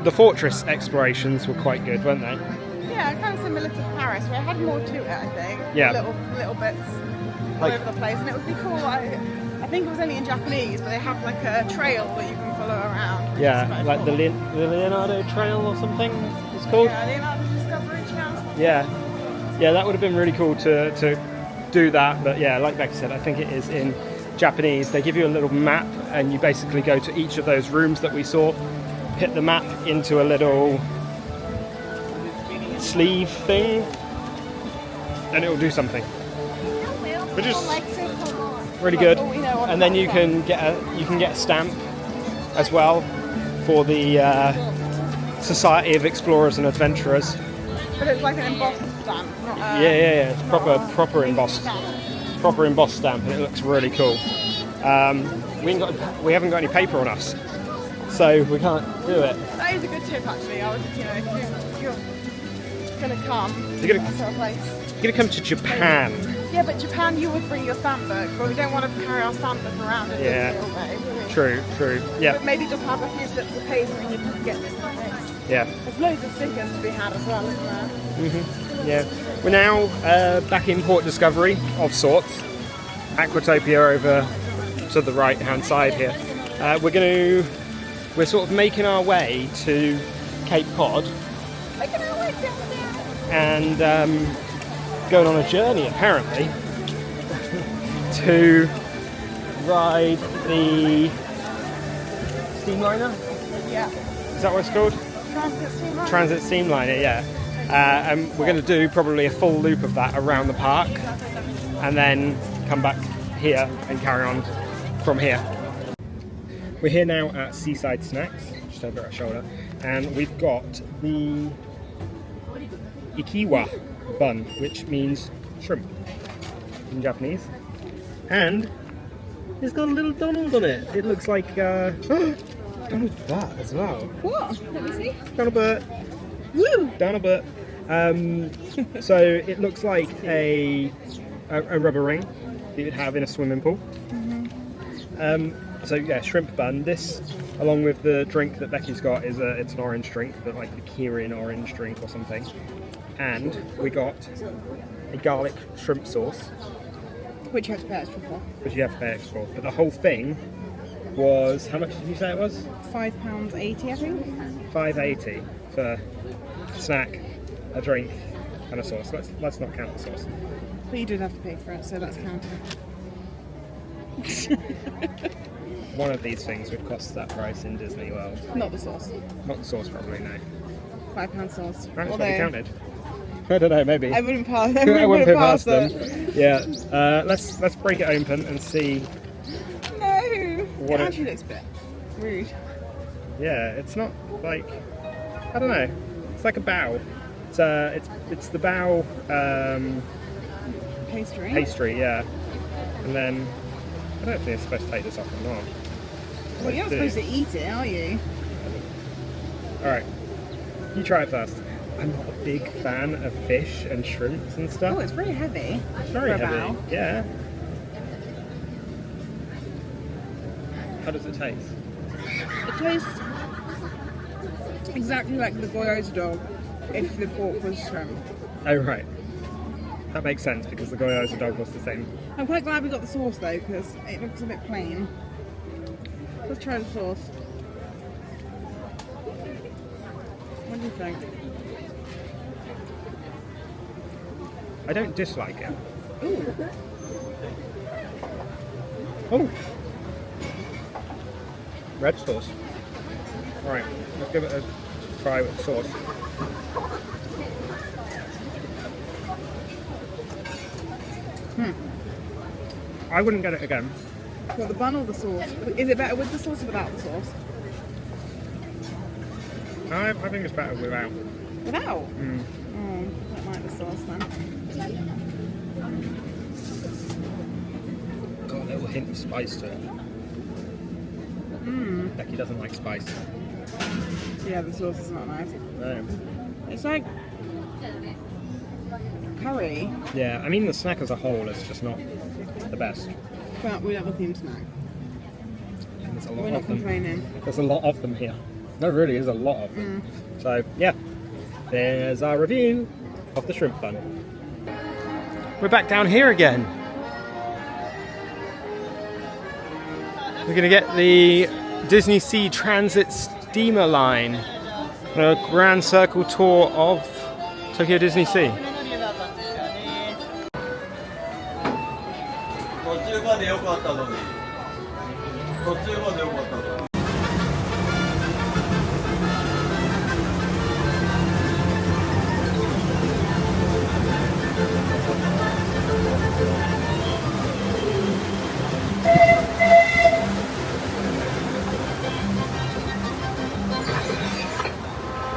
the fortress explorations were quite good, weren't they? Yeah, kind of similar to Paris, where it had more to it, I think. Yeah. Little bits all over the place, and it would be cool. I think it was only in Japanese, but they have like a trail that you can follow around. Yeah, like cool. the Leonardo Trail or something it's called. Yeah, Leonardo's Discovery Trail. Yeah, that would have been really cool to do that. But yeah, like Becky said, I think it is in Japanese. They give you a little map, and you basically go to each of those rooms that we saw, hit the map into a little sleeve thing, and it will do something, which is really good. And then you can get a stamp as well for the Society of Explorers and Adventurers. But it's like an embossed stamp, not a... Yeah, it's proper embossed stamp, and it looks really cool. We haven't got any paper on us, so we can't do it. That is a good tip, actually. I was, if you're gonna come to a place. You're gonna come to Japan. Yeah, but Japan, you would bring your stamp book, but we don't want to carry our stamp book around in Disney all day, do we? True. Yeah. But maybe just have a few slips of paper and you can get this thing. Yeah. There's loads of stickers to be had as well, isn't there? Yeah. We're now back in Port Discovery of sorts. Aquatopia over to the right hand side here. We're sort of making our way to Cape Cod. Making our way down there. And going on a journey apparently to ride the steamliner. Yeah. Is that what it's called? Transit Steamer. Transit Steamliner, yeah. And we're going to do probably a full loop of that around the park, and then come back here and carry on from here. We're here now at Seaside Snacks, just over our shoulder, and we've got the Ikiwa bun, which means shrimp in Japanese, and it's got a little Donald on it. It looks like Donald Butt as well. What? Let me see. Donald Butt. Woo! Donald Butt. So it looks like a rubber ring that you'd have in a swimming pool. So yeah, shrimp bun. This, along with the drink that Becky's got, it's an orange drink, but like the Kirin orange drink or something. And we got a garlic shrimp sauce, Which you have to pay extra for. which you have to pay extra for. But the whole thing was, how much did you say it was? £5.80, I think. $5.80 for a snack, a drink, and a sauce. Let's not count the sauce. But you did have to pay for it, so that's counted. One of these things would cost that price in Disney World. Not the sauce. Not the sauce, probably, no. £5 sauce. Right, that's what we counted. I don't know, maybe. I wouldn't pass. I wouldn't put past them. Yeah. Let's break it open and see. No. What It it- actually looks a bit rude. Yeah, it's not like, I don't know. It's like a bow. It's the bow Pastry. pastry, yeah. And then I don't think it's supposed to take this off or not. Well, you're not supposed to eat it, are you? All right, you try it first. I'm not a big fan of fish and shrimps and stuff. Oh, it's really heavy. It's very for a heavy. bow. Yeah. How does it taste? It tastes exactly like the Voyage dog if the pork was shrimp. Oh, right. That makes sense because the Goyaza dog was the same. I'm quite glad we got the sauce though because it looks a bit plain. Let's try the sauce. What do you think? I don't dislike it. Ooh. Oh! Red sauce. Alright, let's give it a try with the sauce. I wouldn't get it again. What, the bun or the sauce? Is it better with the sauce or without the sauce? I think it's better without. Without? Oh, I don't like the sauce then. Got a little hint of spice to it. Becky doesn't like spice. Yeah, the sauce is not nice. No. It's like curry, Yeah, I mean the snack as a whole is just not the best. but we love a theme snack. And there's a lot We're not of them. complaining. There's a lot of them here. There really is a lot of them. So yeah, there's our review of the shrimp bun. We're back down here again. We're going to get the DisneySea Transit Steamer Line on a grand circle tour of Tokyo DisneySea. 途中まで良かったのに。途中まで良かったのに。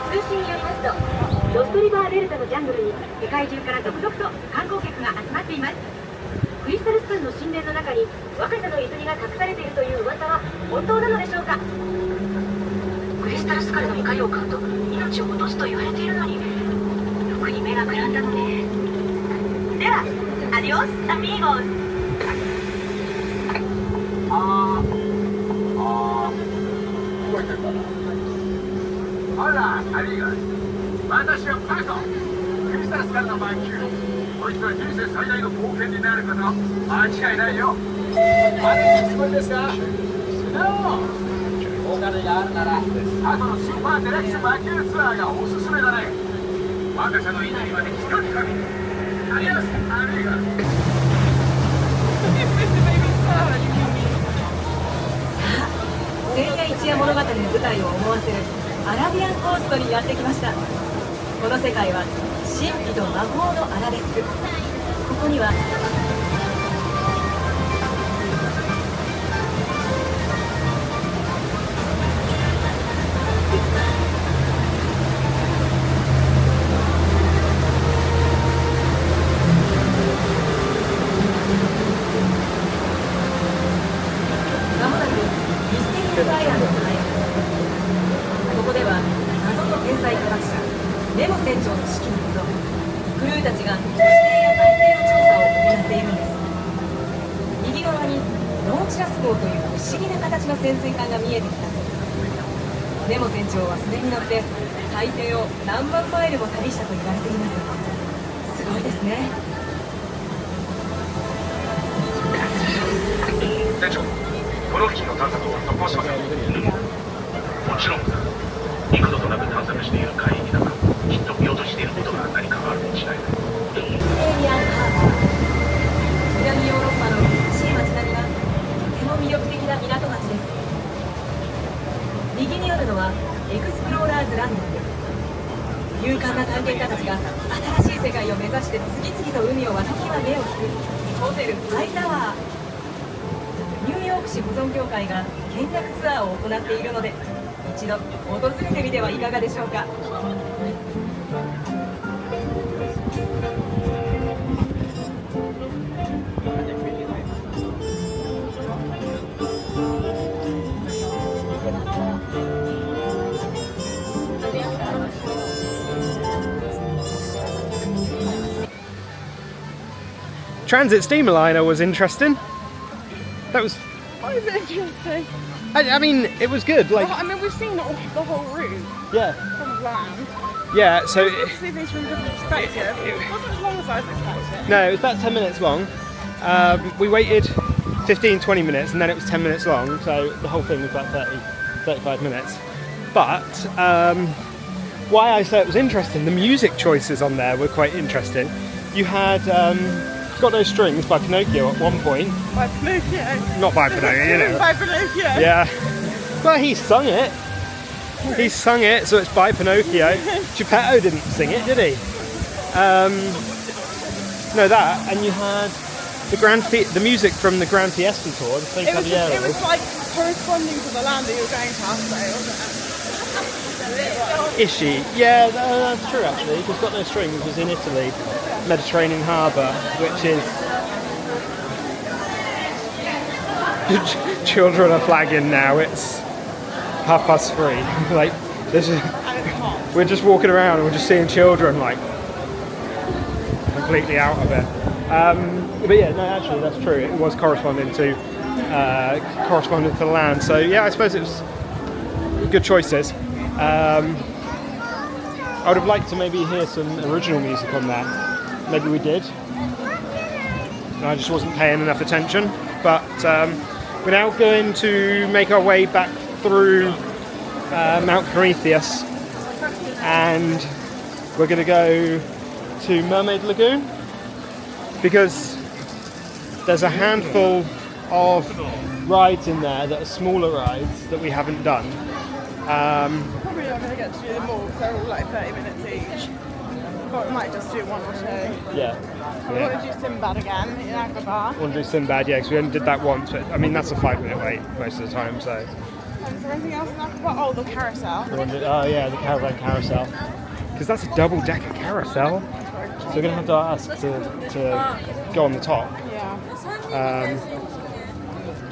通信によりますと、ロストリバーデルタのジャングルに世界中から続々と観光客が集まっています。クリスタルスプーンの神殿の中に若さの泉が隠されているという噂は本当なのでしょうか。クリスタルスカルの怒りを買うと命を落とすと言われているのに、ろくに目がくらんだのね。では、アディオスアミーゴス。覚えてるかな。あら、アリーガー。私はパコ。クリスタルスカルの魔球。こいつは人生最大の冒険になること間違いないよ。あれにつもりですか？お金があるなら後のスーパーデラックス魔球ツアーがおすすめだね。若さの稲荷まで近くかみ。アディオスアリーガー。千夜一夜物語の舞台を思わせるアラビアンコーストにやってきました。この世界は神秘と魔法のアラベスク。ここにはまもなくミステリアスアイランドに入ります。ここでは謎の天才科学者ネモ船長の指揮のもと、クルーたちが地底や海底の調査を行っているんです。右側にノーチラス号という不思議な形の潜水艦が見えてきます。ネモ船長はそれに乗って海底を何万マイルも旅したと言われています。すごいですね。船長、この付近の探索を続行しますか？もちろん。幾度となく探索している海域だが、きっと見落としていることが何かあるに違いない。エイリアンハーバー。南ヨーロッパの美しい街並みがとても魅力的な港町です。右にあるのはエクスプローラーズランディング。勇敢な探検家たちが新しい世界を目指して次々と海を渡りは目を引くホテルハイタワー。ニューヨーク市保存協会が見学ツアーを行っているので、一度訪れてみてはいかがでしょうか。Transit Steamer Liner was interesting. That was. What is interesting? I mean, it was good. Like, I mean, we've seen the whole route yeah, from land. yeah. So It's good to see things from a different perspective. It wasn't as long as I was expecting. no, it was about 10 minutes long. We waited 15-20 minutes, and then it was 10 minutes long. So the whole thing was about 30-35 minutes. But why I say it was interesting, the music choices on there were quite interesting. You had Got No Strings by Pinocchio at one point. By Pinocchio. Not by Pinocchio, you know. By Pinocchio. Yeah. Well, he sung it. He sung it, so it's by Pinocchio. Geppetto didn't sing it, did he? No, that, and you had the music from the Grand Fiesta Tour, the Fake It was like corresponding to the land that you were going past, though, wasn't it? Ishi. Yeah, that's true actually, because Got No Strings was in Italy, Mediterranean Harbour, which is... Children are flagging now, it's 3:30. Like, we're just walking around and we're just seeing children like completely out of it. But yeah, no, actually that's true. It was corresponding to the land. So yeah, I suppose it was good choices. I would have liked to maybe hear some original music on there. Maybe we did. I just wasn't paying enough attention. But we're now going to make our way back through Mount Prometheus, and we're going to go to Mermaid Lagoon because there's a handful of rides in there that are smaller rides that we haven't done. Probably not going to get to do them all because they're all like 30 minutes each. But we might just do one or two. Yeah. We want to do Simbad again in Agrabah. We want to do Sinbad, yeah, because we only did that once, but I mean that's a 5-minute wait most of the time, so. Is there anything else in Agrabah? Oh, the carousel. Oh yeah, the Caravan Carousel. Because that's a double-decker carousel. So we're going to have to ask to go on the top. Yeah.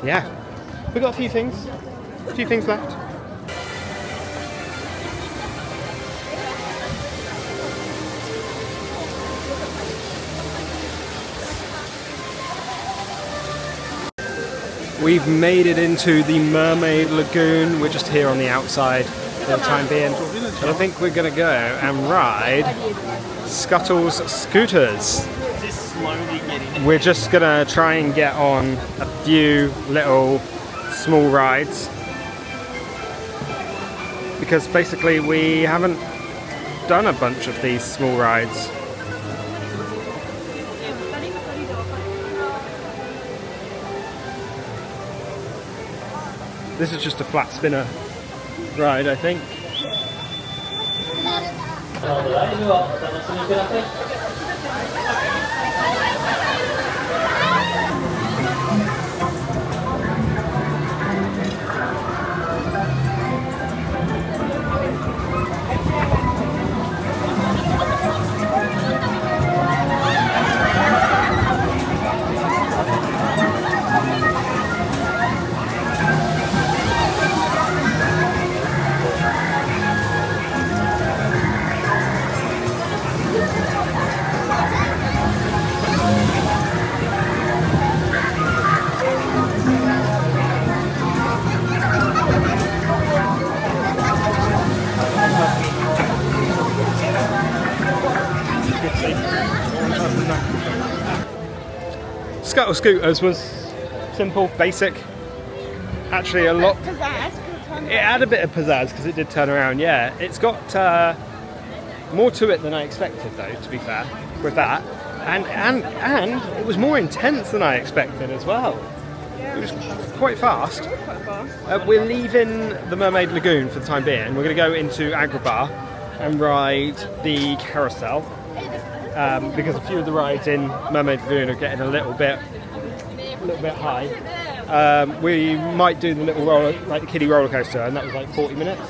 Yeah. We've got a few things left. We've made it into the Mermaid Lagoon. We're just here on the outside for the time being. And I think we're going to go and ride Scuttle's scooters. We're just going to try and get on a few little small rides. Because basically we haven't done a bunch of these small rides. This is just a flat spinner ride, I think. Scuttle Scooters was simple, basic. Actually, a lot. It had a bit of pizzazz because it did turn around. Yeah, it's got more to it than I expected, though. To be fair, with that, and it was more intense than I expected as well. It was quite fast. We're leaving the Mermaid Lagoon for the time being. We're going to go into Agrabah and ride the carousel. Because a few of the rides in Mermaid Lagoon are getting a little bit high. We might do the little like the kiddie roller coaster, and that was like 40 minutes.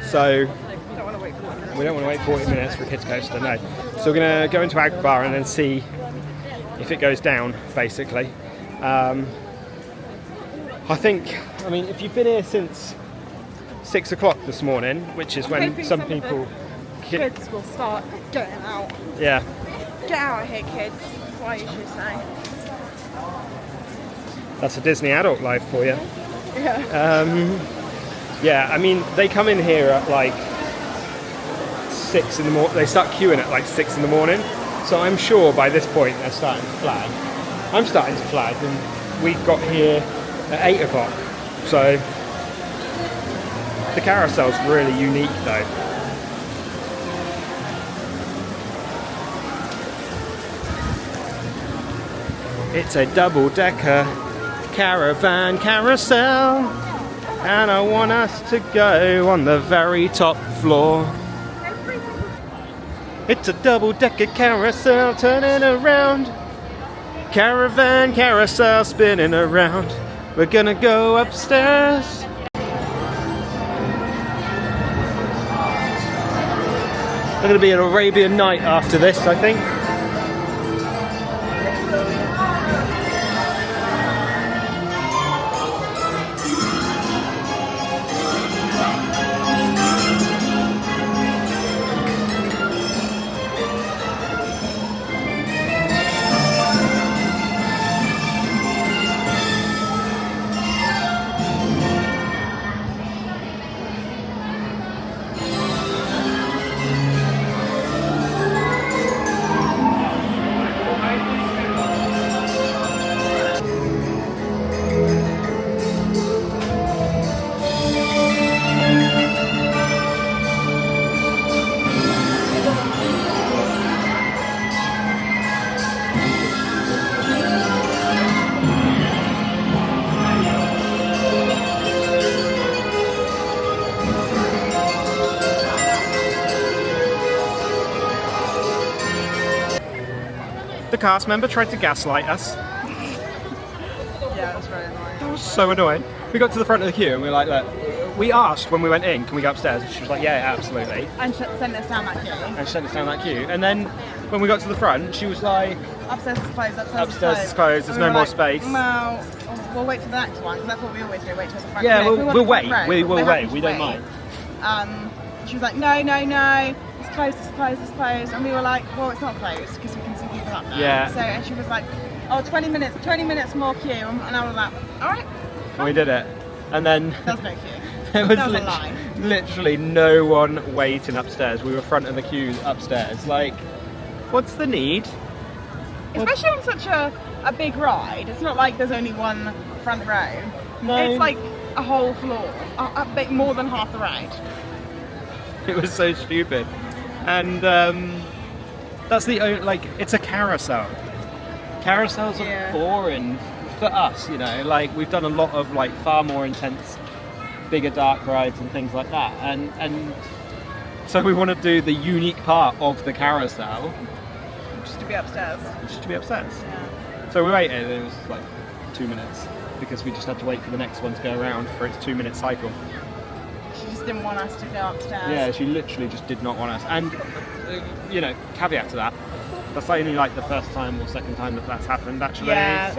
So we don't want to wait 40 minutes for a kids coaster, no. So we're going to go into Agrabah and then see if it goes down, basically. I mean, if you've been here since 6 o'clock this morning, which is when some people... Kids will start getting out. Yeah. Get out of here, kids. That's what I usually say. That's a Disney adult life for you. Yeah. Yeah, I mean, they come in here at like 6 in the morning. They start queuing at like 6 in the morning. So I'm sure by this point they're starting to flag. I'm starting to flag, and we got here at 8 o'clock. So the carousel's really unique though. It's a double-decker caravan carousel, and I want us to go on the very top floor. It's a double-decker carousel turning around, caravan carousel spinning around. We're gonna go upstairs. There's gonna be an Arabian night after this, I think. cast member tried to gaslight us. Yeah, it was very annoying. That was so annoying. We got to the front of the queue and we were like, look, we asked when we went in, can we go upstairs? And she was like, yeah, absolutely. And sent us down that queue. And she sent us down that queue. And then when we got to the front, she was like, upstairs is closed, upstairs is closed, there's no more space. Well, we'll wait till the next one, because that's what we always do, wait till the front. Yeah, you know, we'll wait. Row, We will wait. We don't wait. mind. She was like, no, it's closed, it's closed, it's closed. And we were like, well, it's not closed, because we can see people up there. Yeah. So, and she was like, oh, 20 minutes more queue. And I was like, all right. And we did it. And then There was no queue. there was, That was a lie. literally no one waiting upstairs. We were front of the queues upstairs. Like, what's the need? Especially on such a big ride. It's not like there's only one front row. No. It's like a whole floor, a bit more than half the ride. It was so stupid. And that's the only, like, it's a carousel. Carousels are boring for us, you know. Like, we've done a lot of like far more intense, bigger dark rides and things like that. And so we want to do the unique part of the carousel. Just to be upstairs. Just to be upstairs. Yeah. So we waited, and it was like 2 minutes because we just had to wait for the next one to go around for its 2-minute cycle. She just didn't want us to go upstairs. Yeah, she literally just did not want us. And, you know, caveat to that, that's only like the first time or second time that that's happened, actually. Yeah, so.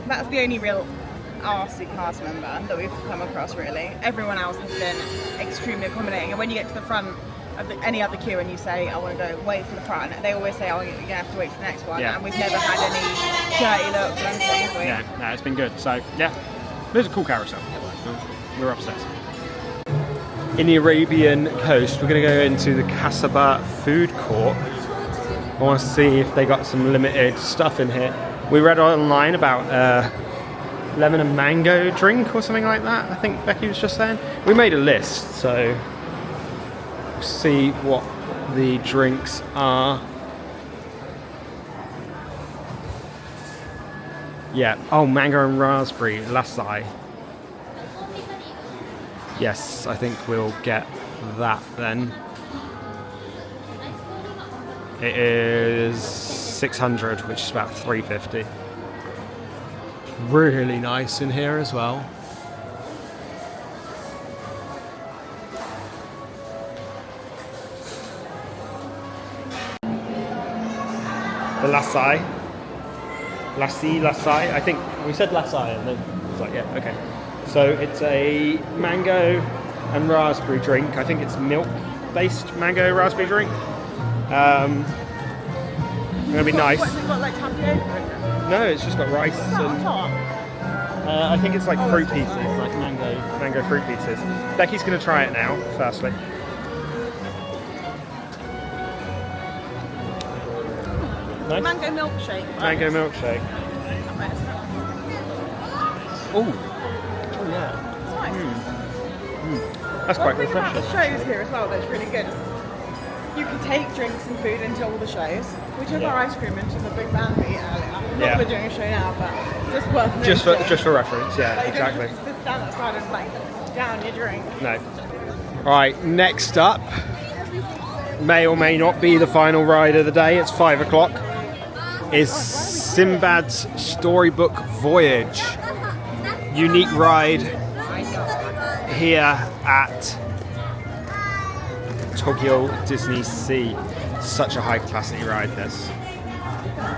that's the only real RC cast member that we've come across, really. Everyone else has been extremely accommodating. And when you get to the front of any other queue and you say, I want to go wait for the front, they always say, oh, you're going to have to wait for the next one. Yeah. And we've never had any shirty looks or anything, have we? Yeah, no, it's been good. So, yeah, it was a cool carousel. We were upstairs. In the Arabian Coast, we're going to go into the Casbah Food Court. I want to see if they got some limited stuff in here. We read online about lemon and mango drink or something like that. I think Becky was just saying. We made a list, so we'll see what the drinks are. Yeah. Oh, mango and raspberry lassi. Yes, I think we'll get that then. It is 600, which is about 350. Really nice in here as well. The lassi. Lassi. I think we said lassi and then it was like, yeah, okay. So it's a mango and raspberry drink. I think it's milk-based mango raspberry drink. Gonna be nice. What's it got, like tapioca in it? No, it's just got rice What's that on and top? I think it's like fruit that's pieces, nice. like mango fruit pieces. Becky's gonna try it now, firstly. Nice. Mango milkshake. Right? Mango milkshake. Oh yeah. It's nice. That's quite One thing about refreshing. the shows here as well that's really good is you can take drinks and food into all the shows. We took our ice cream into the Big Band meet earlier. Not that we're doing a show now, but just worth noting. Just for reference, yeah, Like, you don't exactly. just sit down outside and like down your drink. No. Alright, next up, may or may not be the final ride of the day, it's 5 o'clock, is Simbad's Storybook Voyage. Unique ride here at Tokyo DisneySea. Such a high capacity ride, this.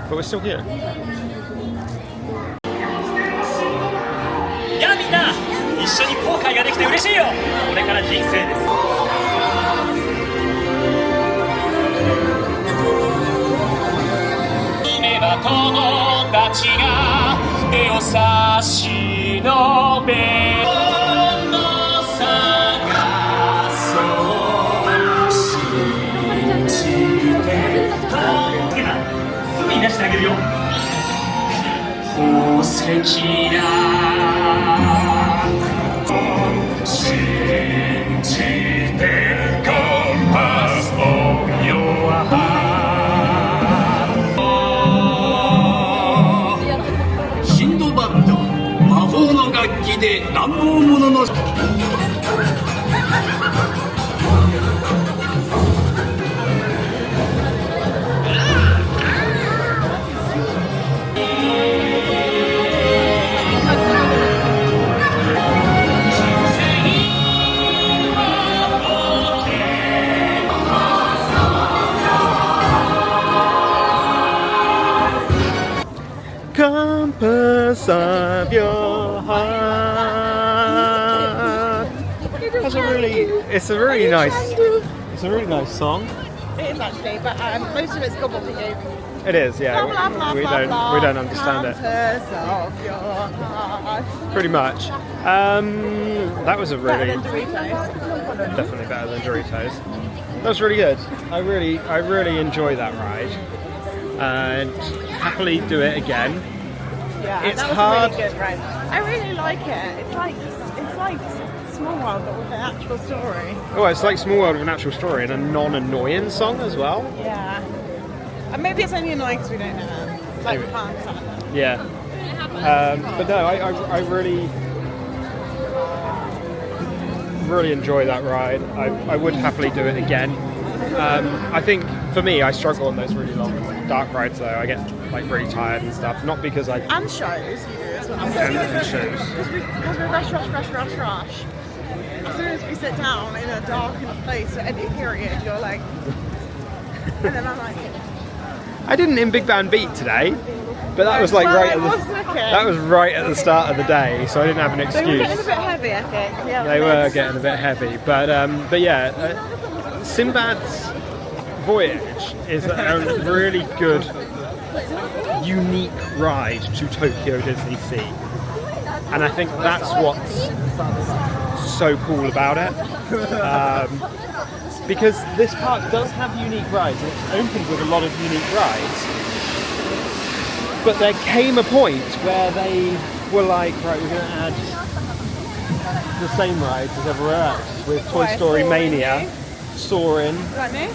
But we're still here. やあみんな一緒に後悔ができて嬉しいよこれから人生です夢は友達が手を差し伸べの探そう信じてすぐに出してあげるよ宝石だ信じて Compass of your heart シンドバッド魔法の楽器で乱暴 It's a really nice song. It is actually, but most of it's gobbledygook. It is, yeah. Blah, blah, We blah, blah, we don't understand it. Countess of your heart. Pretty much. That was a Better really than Doritos. definitely better than Doritos. That was really good. I really enjoy that ride. And happily do it again. Yeah, It's that was hard. a really good ride. I really like it. It's like Small World, but with an actual story. Oh, it's like Small World with an actual story and a non-annoying song as well. Yeah. And maybe it's only annoying because we don't know it. Like Maybe. Pants. Yeah. But no, I really enjoy that ride. I would happily do it again. I think for me, I struggle on those really long dark rides though. I get like really tired and stuff. Not because I And shows you do as well. and shows. Because we rush. As soon as we sit down in a dark place at any period, you're like, and then I'm like, I didn't in Big Band Beat today, but that was like well, right it at was the looking. that was right at the start of the day, so I didn't have an They were excuse. getting a bit heavy, I think. Yeah, They were getting a bit heavy, but yeah, Simbad's Voyage is a really good, unique ride to Tokyo DisneySea, and I think that's what's so cool about it. Because this park does have unique rides, and it's opened with a lot of unique rides. But there came a point where they were like, right, we're going to add the same rides as everywhere else with Toy Why, Story Soarin' Mania, Soarin'. Like me?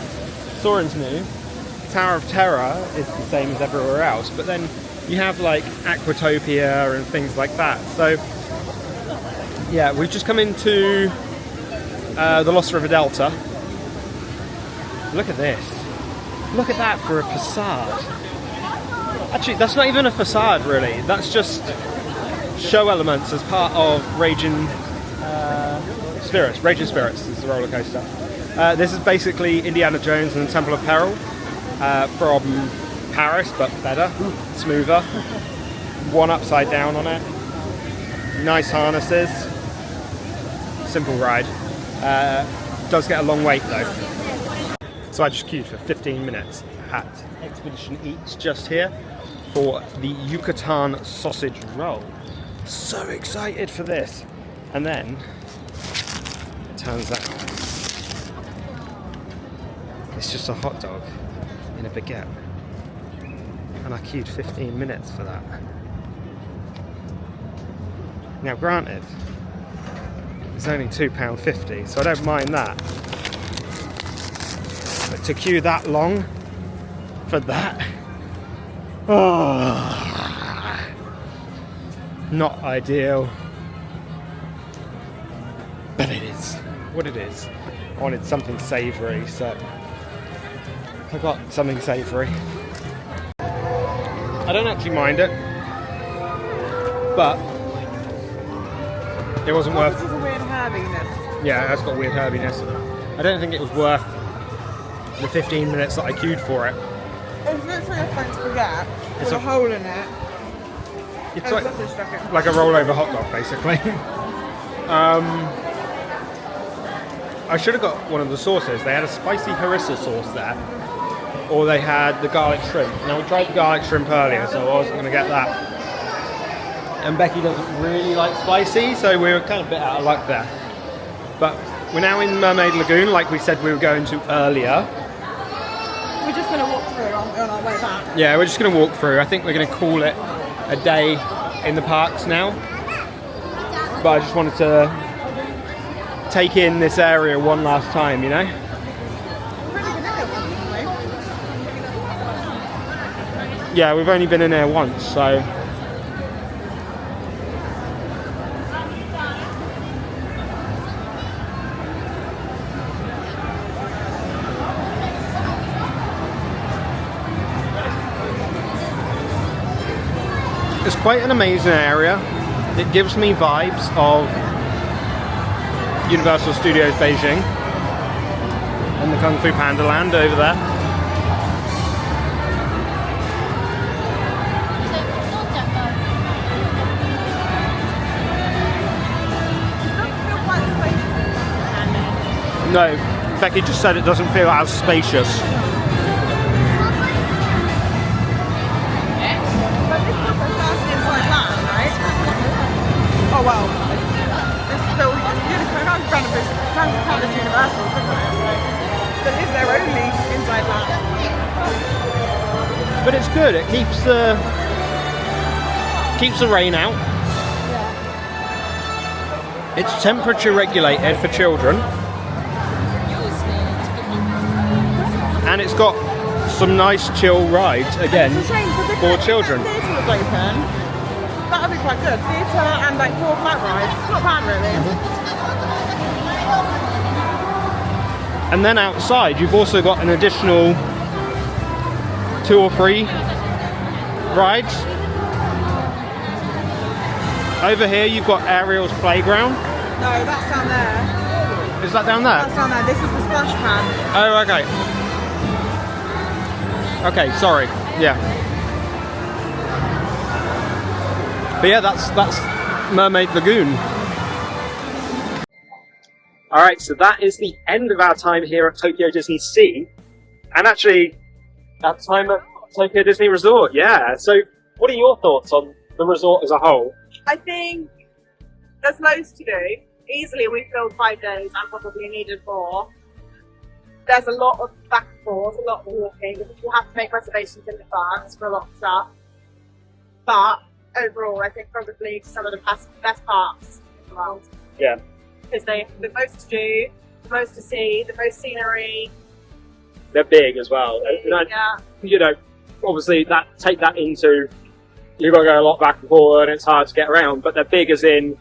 Soarin's new. Tower of Terror is the same as everywhere else, but then you have like Aquatopia and things like that. So yeah, we've just come into the Lost River Delta. Look at this. Look at that for a facade. Actually, that's not even a facade really. That's just show elements as part of Raging Spirits. Raging Spirits is the roller coaster. This is basically Indiana Jones and the Temple of Peril from Paris, but better, smoother. One upside down on it. Nice harnesses. Simple ride. Does get a long wait though. So I just queued for 15 minutes at Expedition Eats just here for the Yucatan sausage roll. So excited for this. And then it turns out it's just a hot dog in a baguette. And I queued 15 minutes for that. Now granted, it's only £2.50, so I don't mind that. But to queue that long for that, oh, not ideal. But it is what it is. I wanted something savoury, so I got something savoury. I don't actually mind it, but it wasn't worth. This is a weird herbiness. Yeah, it has got weird herbiness. I don't think it was worth the 15 minutes that I queued for it. It's literally a French baguette with It's a a- hole in it. It's And like, sausage stuffing. like a rollover hot dog, basically. I should have got one of the sauces. They had a spicy harissa sauce there, or they had the garlic shrimp. Now we tried the garlic shrimp earlier, so I wasn't going to get that. And Becky doesn't really like spicy, so we were kind of a bit out of luck there. But we're now in Mermaid Lagoon, like we said we were going to earlier. We're just going to walk through on our way back. Yeah, we're just going to walk through. I think we're going to call it a day in the parks now. But I just wanted to take in this area one last time, you know? Yeah, we've only been in there once, so... It's quite an amazing area. It gives me vibes of Universal Studios Beijing and the Kung Fu Panda Land over there. No, Becky just said it doesn't feel as spacious. But this was the first inside land, right? Oh well. It's still kind of universal, isn't it? But it's their only inside land. But it's good. It keeps the rain out. It's temperature regulated for children, and it's got some nice chill rides again It's a shame because for children. If the theatre was open, that would be quite good. Theatre and like 4 flat rides. It's not bad really. And then outside, you've also got an additional 2 or 3 rides. Over here, you've got Ariel's Playground. No, that's down there. Is that down there? That's down there. This is the splash pad. Oh, okay. Okay, sorry. Yeah. But yeah, that's Mermaid Lagoon. Alright, so that is the end of our time here at Tokyo DisneySea. And actually, our time at Tokyo Disney Resort, yeah. So, what are your thoughts on the resort as a whole? I think there's loads to do. Easily we filled 5 days and probably needed more. There's a lot of back and forth, a lot of walking. You have to make reservations in advance for a lot of stuff. But overall, I think probably some of the best parks in the world. Yeah. Because they have the most to do, the most to see, the most scenery. They're big as well. Yeah. You know, obviously take that into, you've got to go a lot back and forward and it's hard to get around, but they're big as in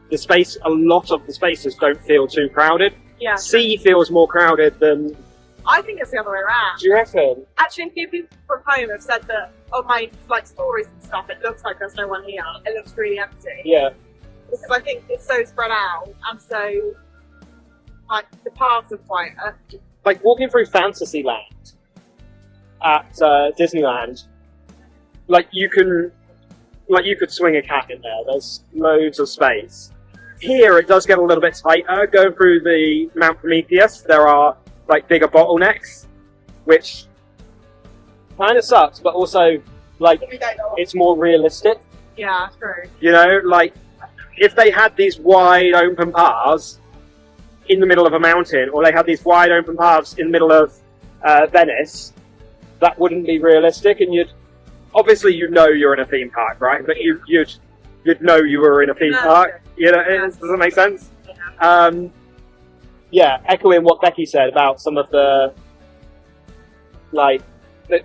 the space, a lot of the spaces don't feel too crowded. Yeah. Sea feels more crowded than... I think it's the other way around. Do you reckon? Actually, a few people from home have said that on my like stories and stuff, it looks like there's no one here. It looks really empty. Yeah. Because I think it's so spread out and so like the paths are quieter. Like walking through Fantasyland at Disneyland, like you could swing a cat in there. There's loads of space. Here it does get a little bit tighter. Going through the Mount Prometheus, there are like bigger bottlenecks, which kind of sucks, but also like it's more realistic. Yeah, true. You know, like if they had these wide open paths in the middle of a mountain, or they had these wide open paths in the middle of Venice, that wouldn't be realistic, and you'd know you're in a theme park, right? But you'd know you were in a theme park. You know, does that make sense? Yeah, echoing what Becky said about some of the,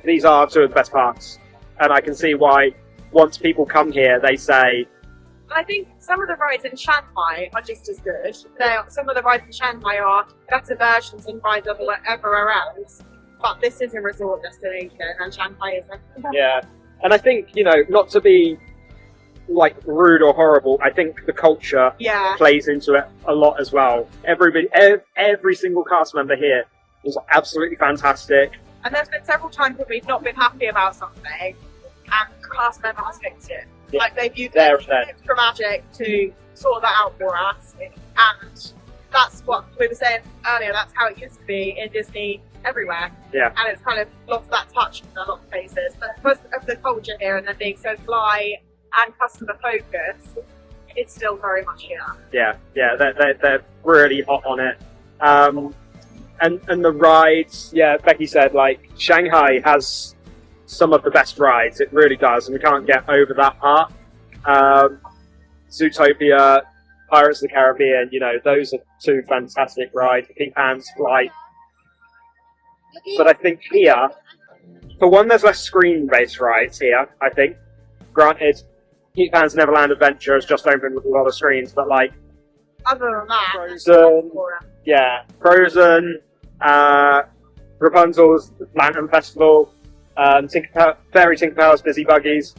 these are two of the best parks. And I can see why, once people come here, they say... I think some of the rides in Shanghai are just as good. Some of the rides in Shanghai are better versions than rides everywhere else. But this is a resort destination, and Shanghai isn't. Yeah, and I think, not to be rude or horrible, I think the culture plays into it a lot as well. Every single cast member here was absolutely fantastic. And there's been several times that we've not been happy about something, and the cast member has fixed it. Yeah. Like they've used extra magic to sort that out for us, and that's what we were saying earlier. That's how it used to be in Disney everywhere. Yeah. And it's kind of lost that touch in a lot of places. But because of the culture here and them being so fly and customer focused, it's still very much here. Yeah, they're really hot on it. And the rides, Becky said, Shanghai has some of the best rides. It really does, and we can't get over that part. Zootopia, Pirates of the Caribbean, those are two fantastic rides. Peter Pan's Flight. But I think here, for one, there's less screen-based rides here, I think. Granted, Peter Pan's Neverland Adventure has just opened with a lot of screens, but other than that, Frozen, Rapunzel's Lantern Festival, Fairy Tinkerbell's Busy Buggies.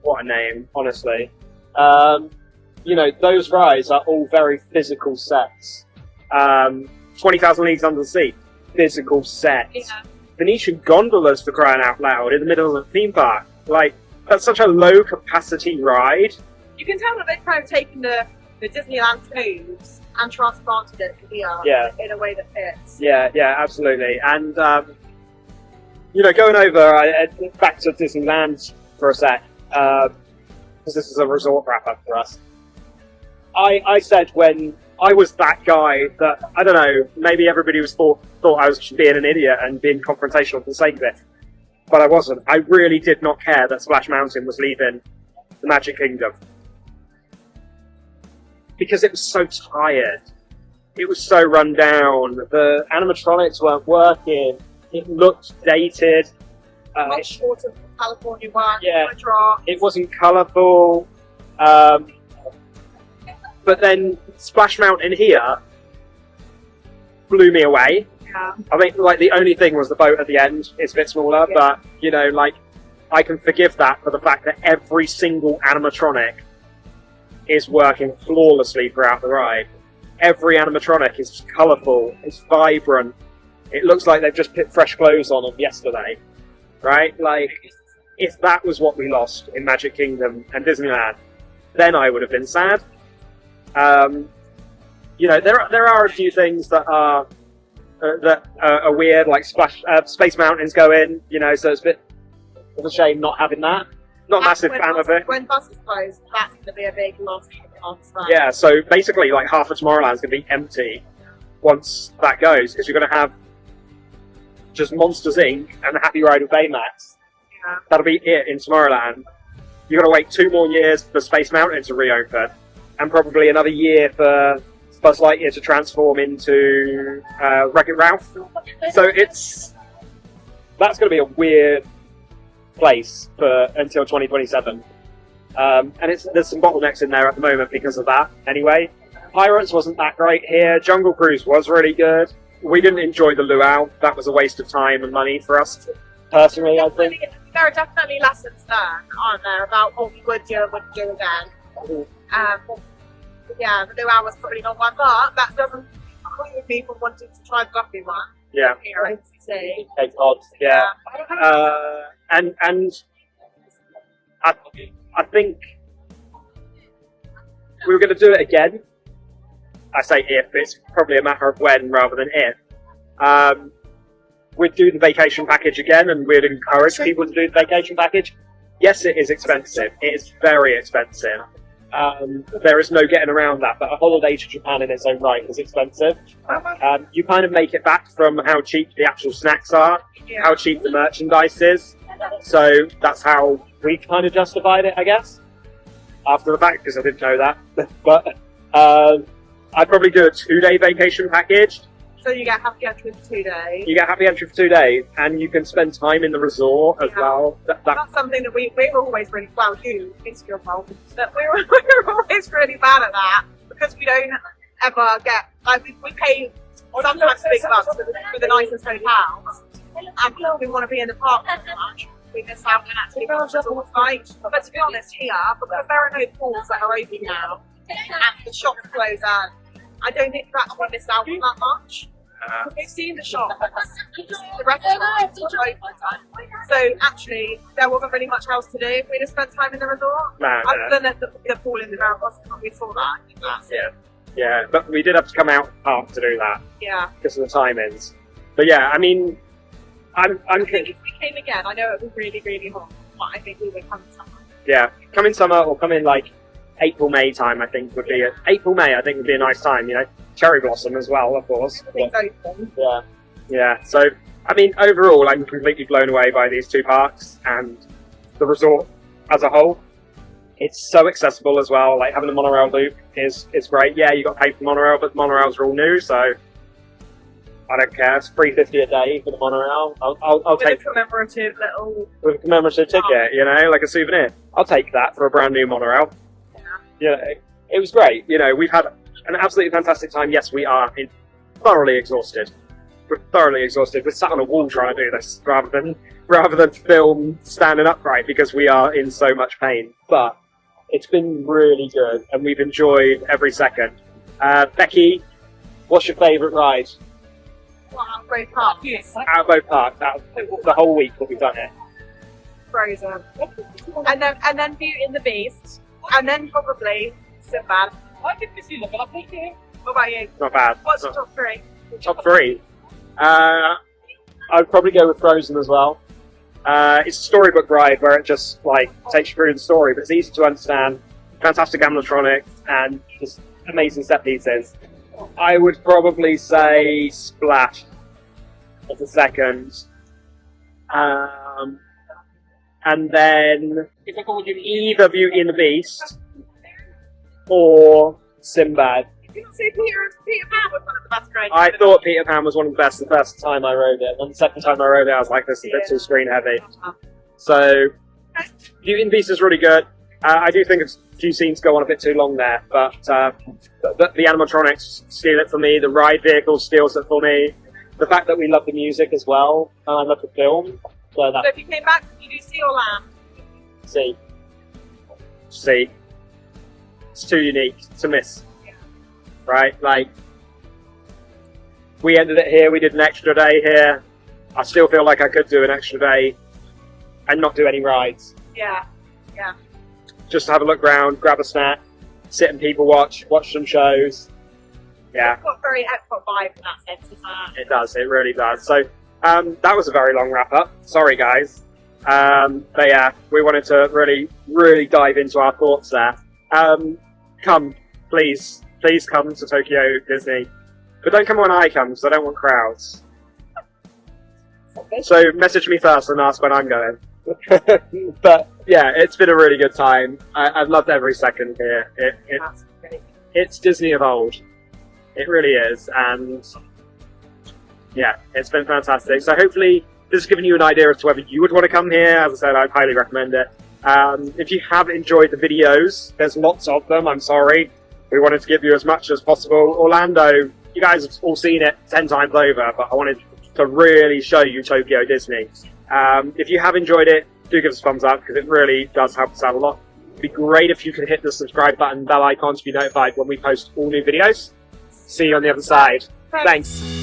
What a name, honestly. Those rides are all very physical sets. 20,000 Leagues Under the Sea, physical sets. Yeah. Venetian gondolas, for crying out loud, in the middle of a theme park. That's such a low capacity ride. You can tell that they've kind of taken the Disneyland moves and transplanted it here in a way that fits. Yeah, absolutely. And you know, going over back to Disneyland for a sec, because this is a resort wrap up for us. I said when I was that guy that, I don't know, maybe everybody thought I was just being an idiot and being confrontational for the sake of it. But I wasn't. I really did not care that Splash Mountain was leaving the Magic Kingdom. Because it was so tired. It was so run down. The animatronics weren't working. It looked dated. Much shorter than the California one. Yeah, it wasn't colourful. But then Splash Mountain here blew me away. Yeah. I think like the only thing was the boat at the end. It's a bit smaller, but you know, like I can forgive that for the fact that every single animatronic is working flawlessly throughout the ride. Every animatronic is colourful, it's vibrant. It looks like they've just put fresh clothes on them yesterday, right? Like, if that was what we lost in Magic Kingdom and Disneyland, then I would have been sad. You know, there are a few things that are weird, like Space Mountain's going, you know, so it's a bit of a shame not having that. Not a massive fan of it. When buses close, that's going to be a big loss. Yeah, so basically, like half of Tomorrowland's going to be empty once that goes, because you're going to have just Monsters Inc. and the Happy Ride with Baymax. Yeah. That'll be it in Tomorrowland. You're going to wait 2 more years for Space Mountain to reopen, and probably another year for Buzz Lightyear to transform into Wreck-It Ralph. So that's going to be a weird place for until 2027. And there's some bottlenecks in there at the moment because of that. Anyway, Pirates wasn't that great here. Jungle Cruise was really good. We didn't enjoy the luau. That was a waste of time and money for us, personally, I think. There are definitely lessons learned, aren't there, about what we would do and wouldn't do again. Yeah, the luau was probably not one, but that doesn't preclude me from wanting to try the Guppy one. Yeah. Here at DisneySea. It's odd, yeah. And I think we were going to do it again. I say if, it's probably a matter of when rather than if. We'd do the vacation package again, and we'd encourage people to do the vacation package. Yes, it is expensive. It is very expensive. There is no getting around that, but a holiday to Japan in its own right is expensive. You kind of make it back from how cheap the actual snacks are, how cheap the merchandise is. So that's how we kind of justified it, I guess, after the fact, because I didn't know that. But I'd probably do a 2-day vacation package. So you get happy entry for 2 days. You get happy entry for 2 days, and you can spend time in the resort as well. That's something that we were always really, well, you, it's your fault, but we were always really bad at that, because we don't ever get, like, we pay sometimes big bucks for the nicest hotels, and because we want to be in the park so much, we miss out on actually resorts like. But to be honest, here, because there are no pools that are open now, and the shops close early, I don't think we've actually missed out on that much. We've seen the shops, the restaurants, which are open. So actually, there wasn't really much else to do if we'd have spent time in the resort. Other than the pool in the ground, we saw that. Yeah, but we did have to come out the park to do that. Yeah. Because of the timings. But yeah, I mean, I think if we came again, I know it was really, really hot, but I think we would come in summer. Yeah, come in summer or come in like April, May time, I think would be it. April, May, I think would be a nice time, you know. Cherry blossom as well, of course. Open. Yeah. So, I mean, overall, I'm completely blown away by these 2 parks and the resort as a whole. It's so accessible as well. Like having a monorail loop is great. Yeah, you got to pay for the monorail, but the monorails are all new, so I don't care. It's $3.50 a day for the monorail. I'll take a commemorative little. With a commemorative ticket, you know, like a souvenir. I'll take that for a brand new monorail. Yeah, it was great. You know, we've had an absolutely fantastic time. Yes, we are thoroughly exhausted. We're thoroughly exhausted. We're sat on a wall trying to do this rather than film standing upright because we are in so much pain. But it's been really good, and we've enjoyed every second. Becky, what's your favourite ride? Well, out of both parks. Out of both parks. The whole week that we've done it. Frozen, and then Beauty and the Beast, and then probably Simbad. I didn't see them, but I think What about you? Not bad. What's your top three? Top three? I'd probably go with Frozen as well. It's a storybook ride where it just like takes you through the story, but it's easy to understand. Fantastic animatronics and just amazing set pieces. I would probably say Splash as a second. And then either Beauty and the Beast or Simbad. You not say Peter Pan was one of the best rides. I thought Peter Pan was one of the best the first time I rode it, and the second time I rode it I was like, this is a bit too screen heavy. So, Beauty and the Beast is really good. I do think a few scenes go on a bit too long there, but the animatronics steal it for me, the ride vehicle steals it for me, the fact that we love the music as well, and I love the film. So if you came back, you do see or land? See. It's too unique to miss. Right? Like, we ended it here, we did an extra day here. I still feel like I could do an extra day and not do any rides. Yeah. Just have a look round, grab a snack, sit and people watch some shows. Yeah. It's got a very Epcot vibe in that sense, isn't it? It does, it really does. So, that was a very long wrap up. Sorry guys. But yeah, we wanted to really dive into our thoughts there. Come, please come to Tokyo Disney. But don't come when I come, because I don't want crowds. So message me first and ask when I'm going. But yeah, it's been a really good time. I've loved every second here. It's Disney of old. It really is. And yeah, it's been fantastic. So hopefully this has given you an idea as to whether you would want to come here. As I said, I'd highly recommend it. If you have enjoyed the videos, there's lots of them, I'm sorry. We wanted to give you as much as possible. Orlando, you guys have all seen it 10 times over, but I wanted to really show you Tokyo Disney. If you have enjoyed it, do give us a thumbs up, because it really does help us out a lot. It'd be great if you could hit the subscribe button, bell icon to be notified when we post all new videos. See you on the other side. Thanks.